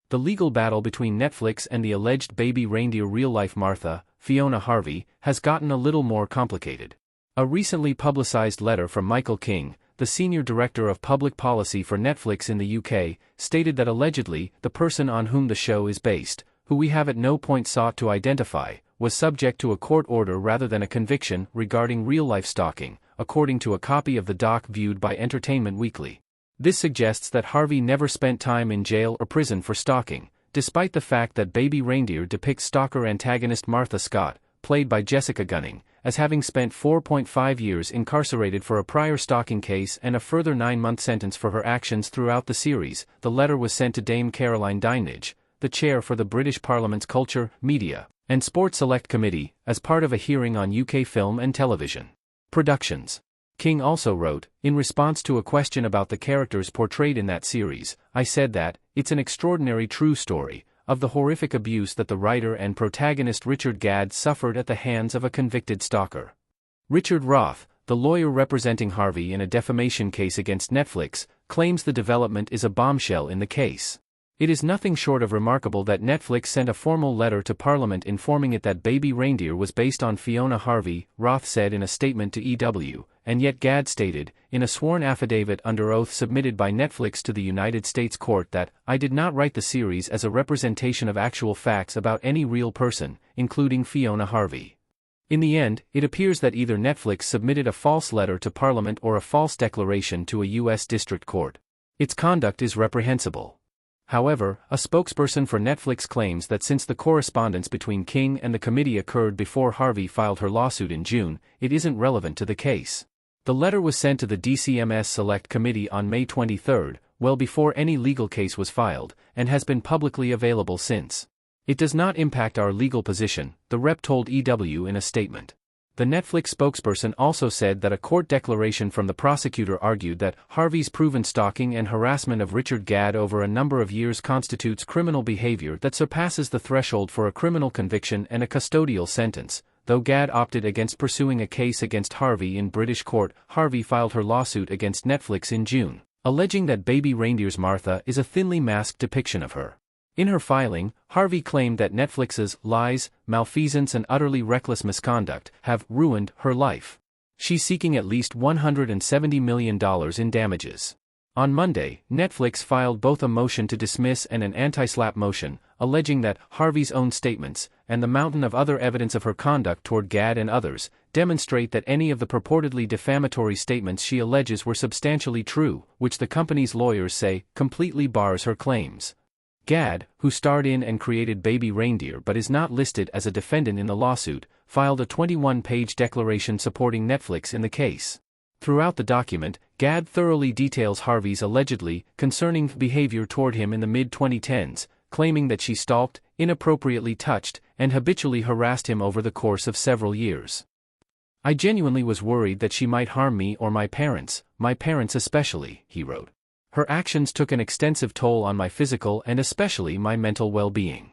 The legal battle between Netflix and the alleged Baby Reindeer real-life Martha, Fiona Harvey, has gotten a little more complicated. A recently publicized letter from Michael King, the Senior Director of Public Policy for Netflix in the UK, stated that allegedly, the person on whom the show is based, who we have at no point sought to identify, was subject to a court order rather than a conviction regarding real-life stalking, according to a copy of the doc viewed by Entertainment Weekly. This suggests that Harvey never spent time in jail or prison for stalking, despite the fact that Baby Reindeer depicts stalker antagonist Martha Scott, played by Jessica Gunning, as having spent 4.5 years incarcerated for a prior stalking case and a further 9-month sentence for her actions throughout the series. The letter was sent to Dame Caroline Dinenage, the chair for the British Parliament's Culture, Media, and Sport Select Committee, as part of a hearing on UK film and television productions. King also wrote, in response to a question about the characters portrayed in that series, I said that, it's an extraordinary true story of the horrific abuse that the writer and protagonist Richard Gadd suffered at the hands of a convicted stalker. Richard Roth, the lawyer representing Harvey in a defamation case against Netflix, claims the development is a bombshell in the case. It is nothing short of remarkable that Netflix sent a formal letter to Parliament informing it that Baby Reindeer was based on Fiona Harvey, Roth said in a statement to EW, and yet Gadd stated, in a sworn affidavit under oath submitted by Netflix to the United States court that, I did not write the series as a representation of actual facts about any real person, including Fiona Harvey. In the end, it appears that either Netflix submitted a false letter to Parliament or a false declaration to a U.S. district court. Its conduct is reprehensible. However, a spokesperson for Netflix claims that since the correspondence between King and the committee occurred before Harvey filed her lawsuit in June, it isn't relevant to the case. The letter was sent to the DCMS Select Committee on May 23, well before any legal case was filed, and has been publicly available since. It does not impact our legal position, the rep told EW in a statement. The Netflix spokesperson also said that a court declaration from the prosecutor argued that Harvey's proven stalking and harassment of Richard Gadd over a number of years constitutes criminal behavior that surpasses the threshold for a criminal conviction and a custodial sentence. Though Gadd opted against pursuing a case against Harvey in British court, Harvey filed her lawsuit against Netflix in June, alleging that Baby Reindeer's Martha is a thinly masked depiction of her. In her filing, Harvey claimed that Netflix's lies, malfeasance and utterly reckless misconduct have ruined her life. She's seeking at least $170 million in damages. On Monday, Netflix filed both a motion to dismiss and an anti-SLAPP motion, alleging that Harvey's own statements, and the mountain of other evidence of her conduct toward Gadd and others, demonstrate that any of the purportedly defamatory statements she alleges were substantially true, which the company's lawyers say completely bars her claims. Gadd, who starred in and created Baby Reindeer but is not listed as a defendant in the lawsuit, filed a 21-page declaration supporting Netflix in the case. Throughout the document, Gadd thoroughly details Harvey's allegedly concerning behavior toward him in the mid-2010s, claiming that she stalked, inappropriately touched, and habitually harassed him over the course of several years. I genuinely was worried that she might harm me or my parents especially, he wrote. Her actions took an extensive toll on my physical and especially my mental well-being.